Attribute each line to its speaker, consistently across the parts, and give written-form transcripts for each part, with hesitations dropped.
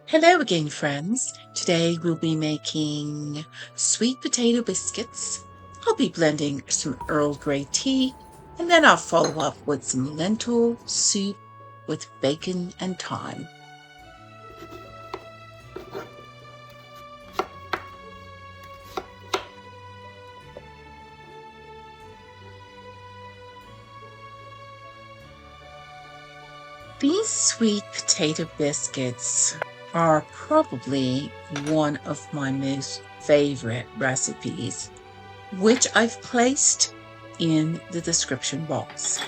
Speaker 1: Hello again, friends. Today we'll be making sweet potato biscuits. I'll be blending some Earl Grey tea, and then I'll follow up with some lentil soup with bacon and thyme. These sweet potato biscuits are probably one of my most favorite recipes, which I've placed in the description box.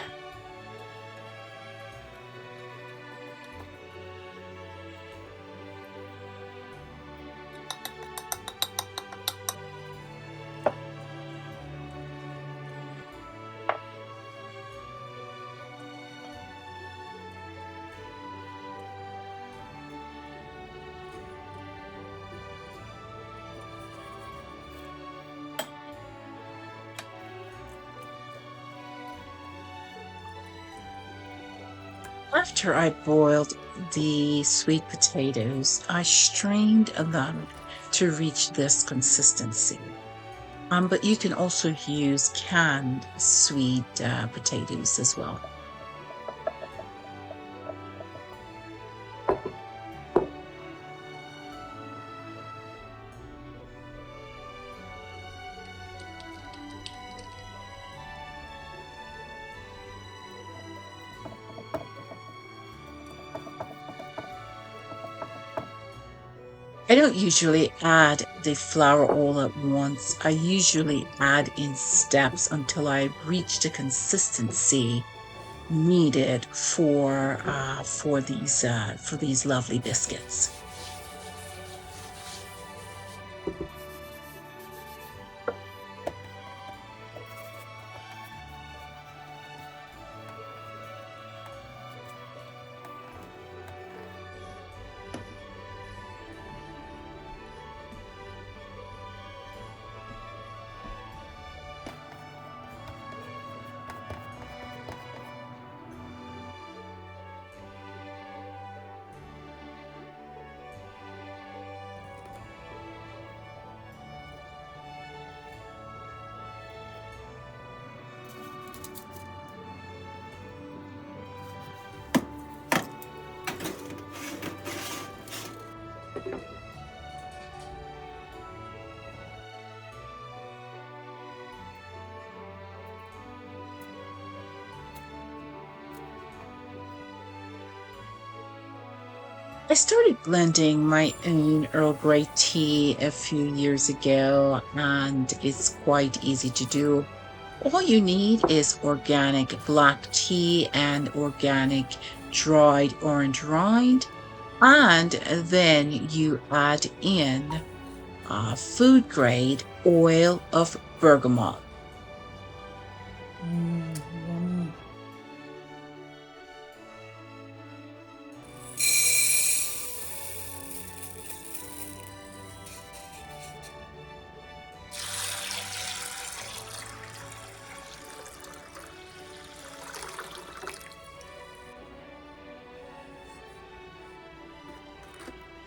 Speaker 1: After I boiled the sweet potatoes, I strained them to reach this consistency. But you can also use canned sweet potatoes as well. I don't usually add the flour all at once. I usually add in steps until I reach the consistency needed for these lovely biscuits. I started blending my own Earl Grey tea a few years ago, and it's quite easy to do. All you need is organic black tea and organic dried orange rind, and then you add in food grade oil of bergamot. Mm.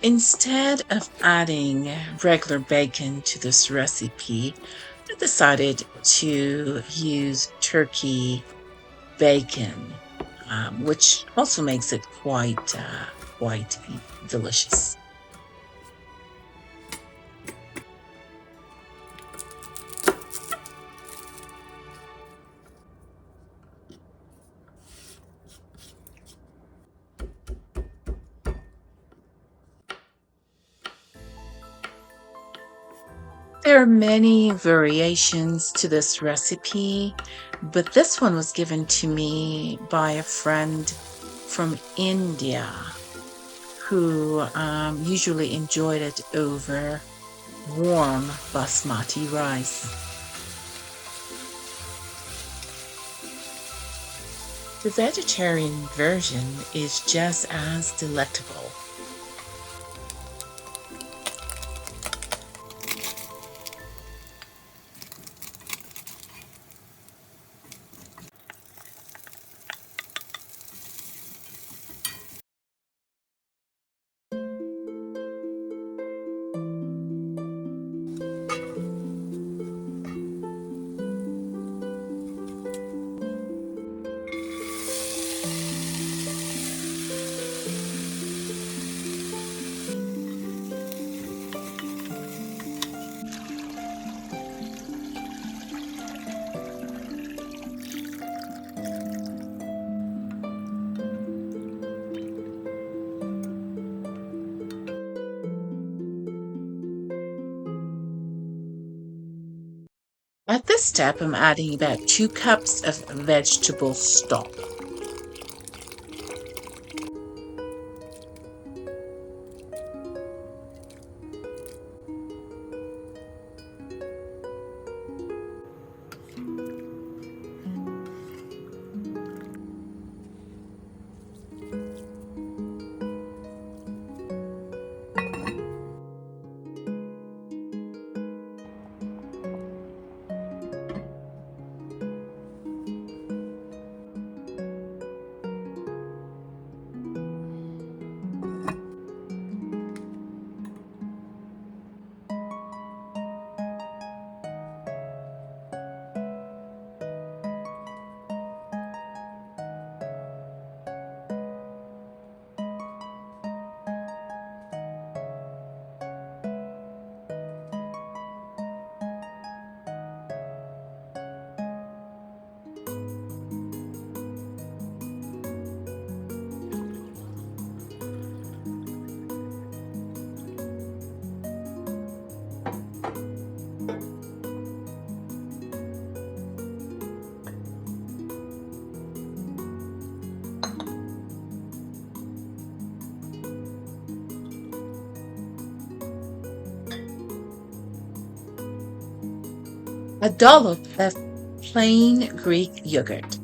Speaker 1: Instead of adding regular bacon to this recipe, I decided to use turkey bacon, which also makes it quite delicious. There are many variations to this recipe, but this one was given to me by a friend from India who usually enjoyed it over warm basmati rice. The vegetarian version is just as delectable. At this step, I'm adding about 2 cups of vegetable stock. A dollop of plain Greek yogurt.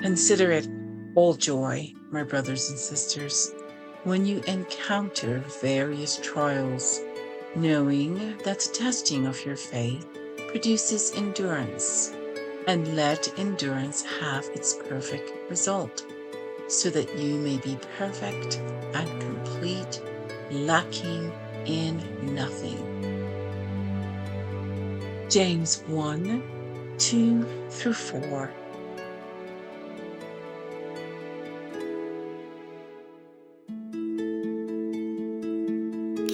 Speaker 1: Consider it all joy, my brothers and sisters, when you encounter various trials, knowing that the testing of your faith produces endurance, and let endurance have its perfect result, so that you may be perfect and complete, lacking in nothing. James 1:2-4.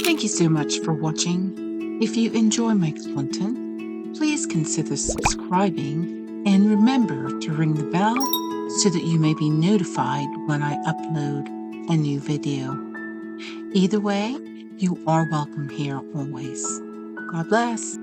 Speaker 1: Thank you so much for watching. If you enjoy my content, please consider subscribing and remember to ring the bell so that you may be notified when I upload a new video. Either way, you are welcome here always. God bless.